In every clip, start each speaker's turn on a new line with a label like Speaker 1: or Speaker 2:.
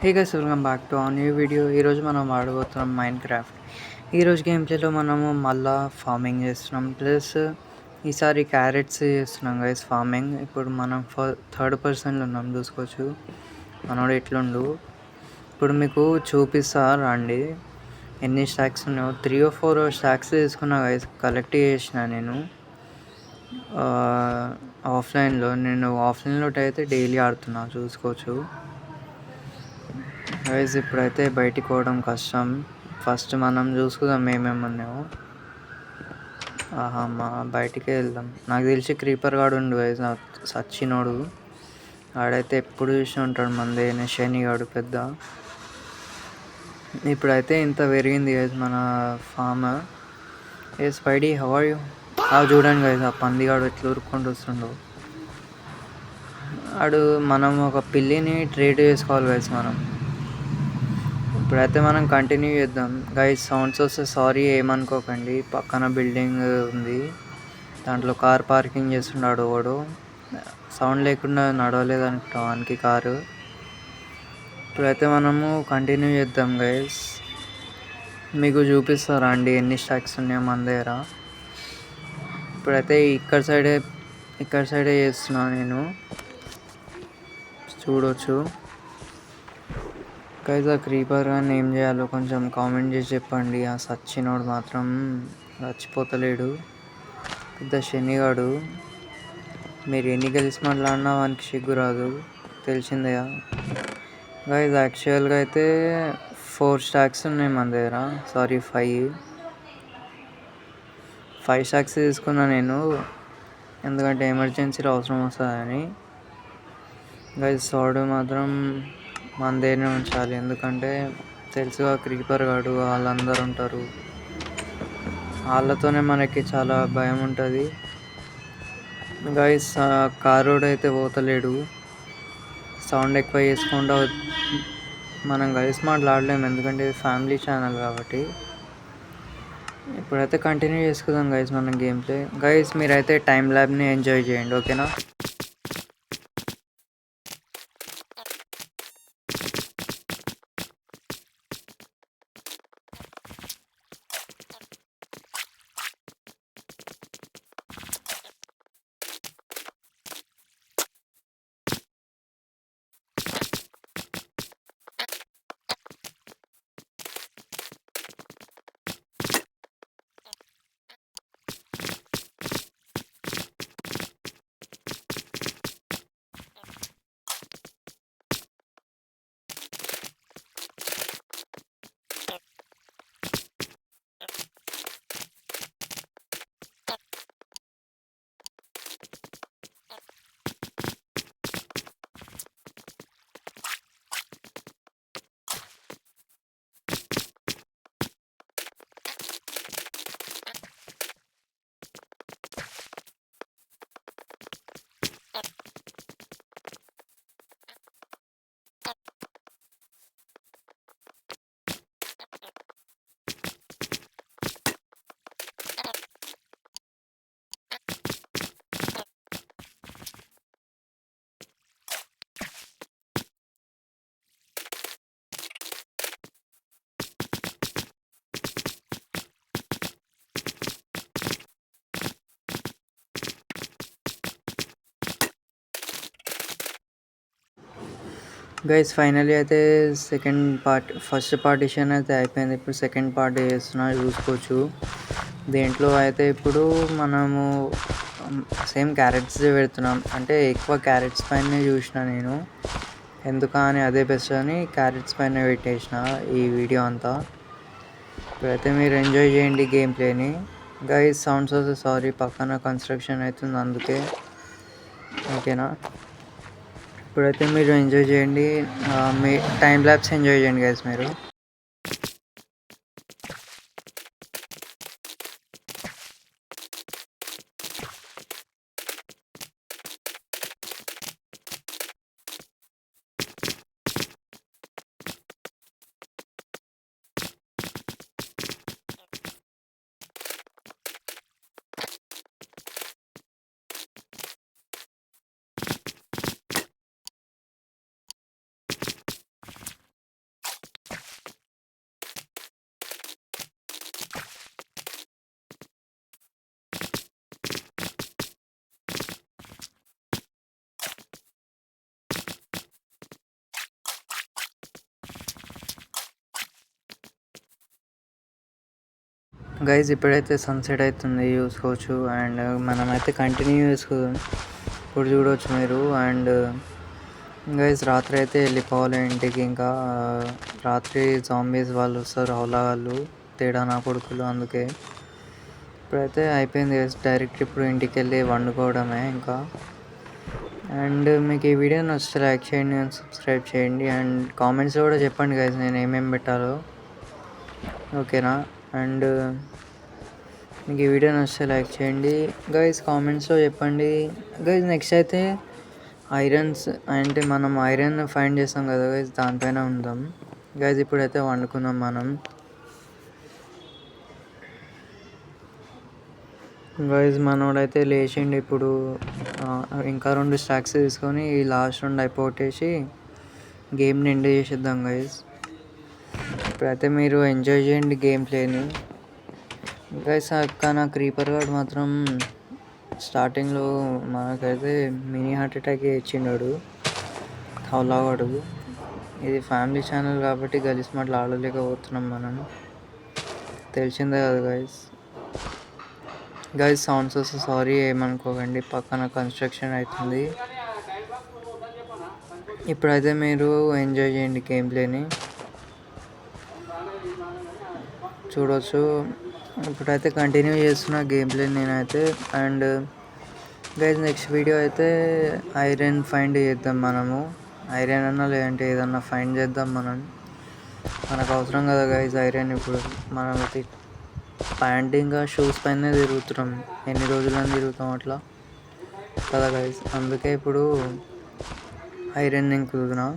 Speaker 1: Hey guys, welcome back to new video. ఈరోజు మనం ఆడబోతున్నాం mind craft. ఈరోజు గేమ్ ప్లేలో మనము మళ్ళా ఫార్మింగ్ చేస్తున్నాం, ప్లస్ ఈసారి క్యారెట్స్ చేస్తున్నాం గైస్ ఫార్మింగ్. ఇప్పుడు మనం థర్డ్ పర్సన్లో ఉన్నాం, చూసుకోవచ్చు మనోడు ఎట్లుండు. ఇప్పుడు మీకు చూపిస్తా రండి ఎన్ని స్టాక్స్ ఉన్నాయో. 3 or 4 స్టాక్స్ తీసుకున్నా గైస్, కలెక్ట్ చేసిన నేను ఆఫ్లైన్లో. అయితే డైలీ ఆడుతున్నా, చూసుకోవచ్చు గైస్. ఇప్పుడైతే బయటికి పోవడం కష్టం. ఫస్ట్ మనం చూసుకుందాం ఏమేమి ఉన్నాయో. మా బయటికే వెళ్దాం. నాకు తెలిసి క్రీపర్ గాడు ఉండు గైస్, సచ్చినోడు ఆడైతే ఎప్పుడు చూసి ఉంటాడు మందే శనిగాడు పెద్ద. ఇప్పుడైతే ఇంత పెరిగింది గైస్ మన farm. Hey Spidey, how are you? చూడండి గైస్, ఆ పందిగాడు ఎట్లా ఉరుక్కుంటూ వస్తుండో. మనం ఒక పిల్లిని ట్రేడ్ చేసుకోవాలి గైస్ మనం. ఇప్పుడైతే మనం కంటిన్యూ చేద్దాం గైస్. సౌండ్స్ వస్తే సారీ, ఏమనుకోకండి. పక్కన బిల్డింగ్ ఉంది, దాంట్లో కార్ పార్కింగ్ చేస్తున్నాడు వాడు. సౌండ్ లేకుండా నడవలేదు అనుకుంటా వానికి కారు. ఇప్పుడైతే మనము కంటిన్యూ చేద్దాం గైస్. మీకు చూపిస్తారా అండి ఎన్ని స్టాక్స్ ఉన్నాయో మన దగ్గర. ఇప్పుడైతే ఇక్కడ సైడే చేస్తున్నా నేను, చూడవచ్చు గైస్. ఆ క్రీపర్ కానీ ఏం చేయాలో కొంచెం కామెంట్ చేసి చెప్పండి. ఆ సచ్చినోడు మాత్రం చచ్చిపోతలేడు, పెద్ద శనిగాడు. మీరు ఎన్ని కలిసి మాట్లాడినా వానికి సిగ్గు రాదు, తెలిసిందే గైస్. యాక్చువల్గా అయితే 4 స్టాక్స్ ఉన్నాయి మన దగ్గర, సారీ 5 స్టాక్స్ తీసుకున్నా నేను, ఎందుకంటే ఎమర్జెన్సీలో అవసరం వస్తుందని గైస్. సోడు మాత్రం మన దగ్గరనే ఉంచాలి, ఎందుకంటే తెలుసుగా క్రీపర్ గాడు వాళ్ళందరూ ఉంటారు, వాళ్ళతోనే మనకి చాలా భయం ఉంటుంది గైస్. కారోడు అయితే పోతలేడు, సౌండ్ ఎక్కువ చేసుకుంటూ మనం గైస్ మాట్లాడలేము, ఎందుకంటే ఫ్యామిలీ ఛానల్ కాబట్టి. ఇప్పుడైతే కంటిన్యూ చేసుకుందాం గైస్ మనం గేమ్ ప్లే. గైస్ మీరైతే టైం ల్యాబ్ని ఎంజాయ్ చేయండి, ఓకేనా? గైస్ ఫైనలీ అయితే ఫస్ట్ పార్టిషన్ అయితే అయిపోయింది. ఇప్పుడు సెకండ్ పార్ట్ చేస్తున్నా, చూసుకోవచ్చు. దేంట్లో అయితే ఇప్పుడు మనము సేమ్ క్యారెట్స్ పెడుతున్నాం, అంటే ఎక్కువ క్యారెట్స్ పైన చూసిన నేను, ఎందుకని అదే బెస్ట్ అని క్యారెట్స్ పైన పెట్టేసిన ఈ వీడియో అంతా. ఇప్పుడైతే మీరు ఎంజాయ్ చేయండి గేమ్ ప్లేని గైస్. సౌండ్స్ వస్తే సారీ, పక్కన కన్స్ట్రక్షన్ అవుతుంది అందుకే, ఓకేనా? ఇప్పుడైతే మీరు ఎంజాయ్ చేయండి, మీ టైం ల్యాబ్స్ ఎంజాయ్ చేయండి గైస్ మీరు. గైస్ ఇప్పుడైతే సన్సెట్ అవుతుంది చూసుకోవచ్చు. అండ్ మనమైతే కంటిన్యూ చేసుకుందాం. ఇప్పుడు చూడవచ్చు మీరు. అండ్ గైస్ రాత్రి అయితే వెళ్ళిపోవాలి ఇంటికి. ఇంకా రాత్రి జాంబీస్ వాళ్ళు వస్తారు, హౌలా వాళ్ళు, తేడా నా కొడుకులు. అందుకే ఇప్పుడైతే అయిపోయింది గైస్. డైరెక్ట్ ఇప్పుడు ఇంటికి వెళ్ళి వండుకోవడమే ఇంకా. అండ్ మీకు ఈ వీడియో నచ్చితే లైక్ చేయండి అండ్ సబ్స్క్రైబ్ చేయండి. అండ్ కామెంట్స్లో కూడా చెప్పండి గైస్ నేను ఏమేమి పెట్టాలో, ఓకేనా. అండ్ మీకు ఈ వీడియో నచ్చితే లైక్ చేయండి గైస్, కామెంట్స్లో చెప్పండి గైస్. నెక్స్ట్ అయితే ఐరన్స్ అంటే మనం ఐరన్ ఫైండ్ చేస్తాం కదా గైస్, దానిపైన ఉందాం గైస్. ఇప్పుడైతే వండుకుందాం మనం గైస్. మనోడైతే లేచిండు ఇప్పుడు. ఇంకా 2 స్టాక్స్ తీసుకొని ఈ లాస్ట్ 2 అయిపోగొట్టేసి గేమ్ని ఎండ్ చేసేద్దాం గైస్. ఇప్పుడైతే మీరు ఎంజాయ్ చేయండి గేమ్ ప్లేని గైస్. నా క్రీపర్ గార్డ్ మాత్రం స్టార్టింగ్లో మనకైతే మినీ హార్ట్ అటాక్ ఇచ్చిండాడు హౌలావాడు. ఇది ఫ్యామిలీ ఛానల్ కాబట్టి గలీస్ మాటలు ఆడలేకపోతున్నాం మనం, తెలిసిందే కదా గైస్. గైస్ సౌండ్స్ వస్తే సారీ, ఏమనుకోకండి, పక్కన కన్స్ట్రక్షన్ అవుతుంది. ఇప్పుడైతే మీరు ఎంజాయ్ చేయండి గేమ్ ప్లేని, చూడవచ్చు. ఇప్పుడైతే కంటిన్యూ చేస్తున్నా గేమ్ ప్లే నేనైతే. అండ్ గైస్ నెక్స్ట్ వీడియో అయితే ఐరన్ ఫైండ్ చేద్దాం మనము. ఐరన్ అన్నా లేదంటే ఏదన్నా ఫైండ్ చేద్దాం మనం. మనకు అవసరం కదా గైస్ ఐరన్. ఇప్పుడు మనం అయితే ప్యాంట్ ఇంకా షూస్ పైన తిరుగుతున్నాం, ఎన్ని రోజులని తిరుగుతాం అట్లా కదా గైస్. అందుకే ఇప్పుడు ఐరన్ నింపుతున్నా.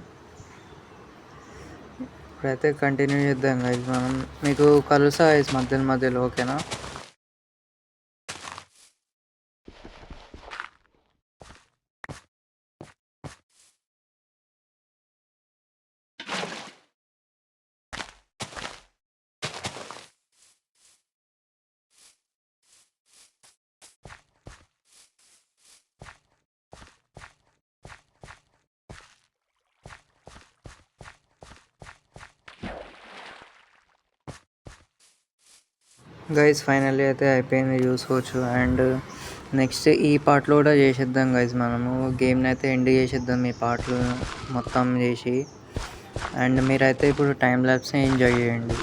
Speaker 1: ఇప్పుడైతే కంటిన్యూ చేద్దాం గైస్ మనం. మీకు కలుస్తా గైస్ మధ్యలో, ఓకేనా. గైస్ ఫైనల్లీ అయితే అయిపోయింది చూసుకోవచ్చు. అండ్ నెక్స్ట్ ఈ పార్ట్లో కూడా చేసేద్దాం గైస్ మనము. గేమ్ని అయితే ఎండ్ చేసేద్దాం ఈ పార్ట్లు మొత్తం చేసి. అండ్ మీరైతే ఇప్పుడు టైం ల్యాబ్స్ని ఎంజాయ్ చేయండి.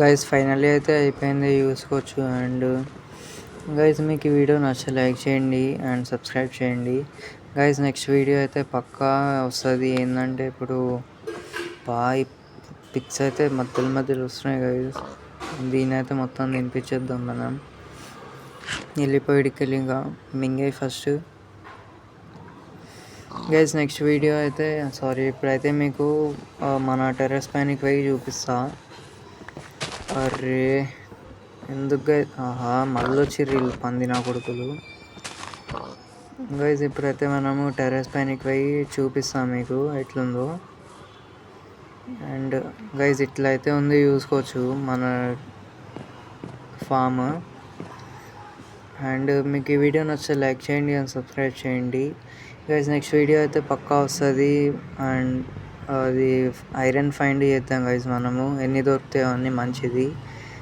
Speaker 1: గైస్ ఫైనల్లీ అయితే అయిపోయింది చూసుకోవచ్చు. అండ్ గైస్ మీకు ఈ వీడియో నచ్చితే లైక్ చేయండి అండ్ సబ్స్క్రైబ్ చేయండి గైస్. నెక్స్ట్ వీడియో అయితే పక్కా వస్తుంది. ఏంటంటే ఇప్పుడు బాగా పిక్స్ అయితే మధ్యలో వస్తున్నాయి గైస్. దీని అయితే మొత్తం తినిపించేద్దాం మనం. వెళ్ళిపోయిడికి వెళ్ళి ఇంకా మింగే ఫస్ట్ గైస్. నెక్స్ట్ వీడియో అయితే సారీ ఇప్పుడైతే మీకు మన టెర్రస్ పైనకి పోయి చూపిస్తా. అరే ఎందుకు గైస్, ఆహా మళ్ళీ వచ్చిర్రు వీళ్ళు పంది నా కొడుకులు గైస్. ఇప్పుడైతే మనము టెర్రస్ పైనకి పోయి చూపిస్తాం మీకు ఎట్లుందో. అండ్ గైస్ ఇట్లా అయితే ఉంది చూసుకోవచ్చు మన ఫామ్. అండ్ మీకు ఈ వీడియో నచ్చితే లైక్ చేయండి అండ్ సబ్స్క్రైబ్ చేయండి గైస్. నెక్స్ట్ వీడియో అయితే పక్కా వస్తుంది. అండ్ అది ఐరన్ ఫైండ్ చేద్దాం గైస్ మనము. ఎన్ని దొరుకుతాయో అన్నీ మంచిది.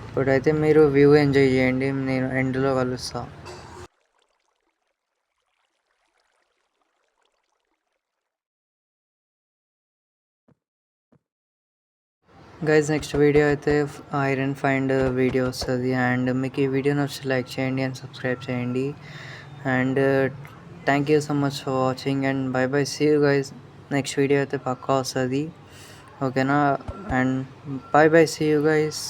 Speaker 1: ఇప్పుడైతే మీరు వ్యూ ఎంజాయ్ చేయండి, నేను ఎండ్లో కలుస్తా. గైస్ నెక్స్ట్ వీడియో అయితే ఐరన్ ఫైండ్ వీడియో వస్తుంది. అండ్ మీకు ఈ వీడియో నచ్చితే లైక్ చేయండి అండ్ సబ్స్క్రైబ్ చేయండి. And thank you so much for watching and bye bye, see you guys. Next video అయితే పక్కా వస్తుంది, ఓకేనా. And bye bye, see you guys.